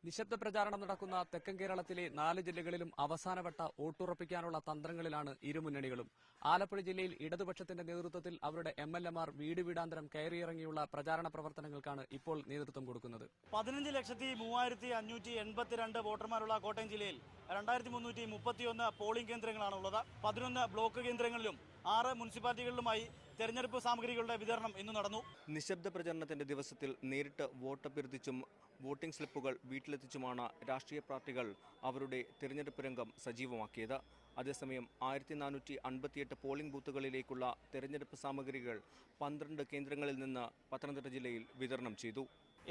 നിശബ്ദ പ്രചാരണം നടക്കുന്ന തെക്കൻ കേരളത്തിലെ 4 ജില്ലകളിലും അവസാനവട്ട വോട്ടുറപ്പിക്കാനുള്ള തന്ത്രങ്ങളിലാണ് ഇരുമുന്നണികളും. ആലപ്പുഴ ജില്ലയിൽ ഇടതുപക്ഷത്തിന്റെ നേതൃത്വത്തിൽ അവരുടെ എംഎൽഎമാർ വീട് വീടാന്തരം കയറിയിറങ്ങിയുള്ള പ്രചാരണ പ്രവർത്തനങ്ങൾക്കാണ് ഇപ്പോൾ നേതൃത്വം കൊടുക്കുന്നത്. 15,3582 വോട്ടർമാരുള്ള കോട്ടയം ജില്ലയിൽ 2331 പോളിംഗ് കേന്ദ്രങ്ങളാണുള്ളത്. 11 ബ്ലോക്ക് കേന്ദ്രങ്ങളിലും 6 മുനിസിപ്പാലിറ്റികളിലുമായി തെരഞ്ഞെടുപ്പ് സാമഗ്രികളുടെ വിതരണം ഇന്ന് നടന്നു. നിശബ്ദ പ്രചരണത്തിന്റെ ദിവസത്തിൽ നേരിട്ട് വോട്ടഭ്യർത്ഥിച്ചും വോട്ടിംഗ് സ്ലിപ്പുകൾ വീട്ടിലെത്തിച്ചുമാണ് രാഷ്ട്രീയ പാർട്ടികൾ അവരുടെ തിരഞ്ഞെടുപ്പ് രംഗം സജീവമാക്കിയത്. അതേസമയം 1458 പോളിംഗ് ബൂത്തുകളിലേക്കുള്ള തെരഞ്ഞെടുപ്പ് സാമഗ്രികൾ 12 കേന്ദ്രങ്ങളിൽ നിന്ന് പത്തനംതിട്ട ജില്ലയിൽ വിതരണം ചെയ്തു.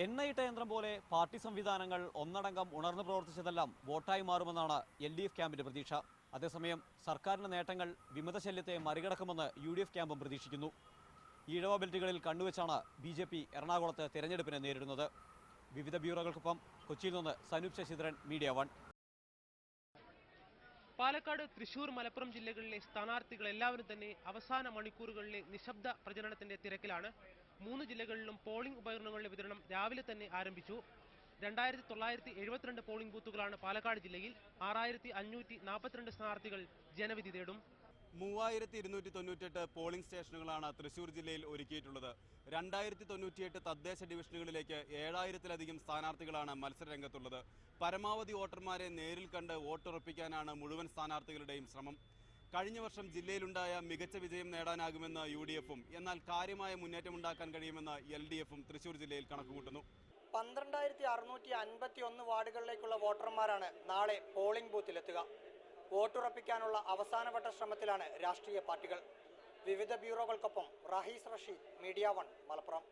എണ്ണയിട്ട യന്ത്രം പോലെ പാർട്ടി സംവിധാനങ്ങൾ ഒന്നടങ്കം ഉണർന്നു പ്രവർത്തിച്ചതെല്ലാം വോട്ടായി മാറുമെന്നാണ് LDF ക്യാമ്പിന്റെ പ്രതീക്ഷ. അതേസമയം സർക്കാരിന്റെ നേട്ടങ്ങൾ വിമതശല്യത്തെ മറികടക്കുമെന്ന് UDF ക്യാമ്പും പ്രതീക്ഷിക്കുന്നു. ഈഴവ ബെൽറ്റുകളിൽ കണ്ണുവെച്ചാണ് BJP എറണാകുളത്ത് തെരഞ്ഞെടുപ്പിനെ നേരിടുന്നത്. വിവിധ ബ്യൂറോകൾക്കൊപ്പം കൊച്ചിയിൽ നിന്ന് സനൂപ് ശശിധരൻ, മീഡിയ 1. പാലക്കാട്, തൃശൂർ, മലപ്പുറം ജില്ലകളിലെ സ്ഥാനാർത്ഥികൾ എല്ലാവരും തന്നെ അവസാന മണിക്കൂറുകളിലെ നിശബ്ദ പ്രചരണത്തിന്റെ തിരക്കിലാണ്. 3 ജില്ലകളിലും പോളിംഗ് ഉപകരണങ്ങളുടെ വിതരണം രാവിലെ തന്നെ ആരംഭിച്ചു. 2972 പോളിംഗ് ബൂത്തുകളാണ് പാലക്കാട് ജില്ലയിൽ. 6542 സ്ഥാനാർത്ഥികൾ ജനവിധി തേടും. 3298 പോളിംഗ് സ്റ്റേഷനുകളാണ് തൃശൂർ ജില്ലയിൽ ഒരുക്കിയിട്ടുള്ളത്. 2098 തദ്ദേശ ഡിവിഷനുകളിലേക്ക് 7000-ലധികം സ്ഥാനാർത്ഥികളാണ് മത്സരരംഗത്തുള്ളത്. പരമാവധി വോട്ടർമാരെ നേരിൽ കണ്ട് വോട്ടുറപ്പിക്കാനാണ് മുഴുവൻ സ്ഥാനാർത്ഥികളുടെയും ശ്രമം. കഴിഞ്ഞ വർഷം ജില്ലയിലുണ്ടായ മികച്ച വിജയം നേടാനാകുമെന്ന് UDF-ഉം എന്നാൽ കാര്യമായ മുന്നേറ്റമുണ്ടാക്കാൻ കഴിയുമെന്ന് LDF-ഉം തൃശൂർ ജില്ലയിൽ കണക്കുകൂട്ടുന്നു. 12651 വാർഡുകളിലേക്കുള്ള വോട്ടർമാരാണ് നാളെ പോളിംഗ് ബൂത്തിലെത്തുക. വോട്ടുറപ്പിക്കാനുള്ള അവസാനവട്ട ശ്രമത്തിലാണ് രാഷ്ട്രീയ പാർട്ടികൾ. വിവിധ ബ്യൂറോകൾക്കൊപ്പം റഹീസ് റഷീദ്, മീഡിയ 1, മലപ്പുറം.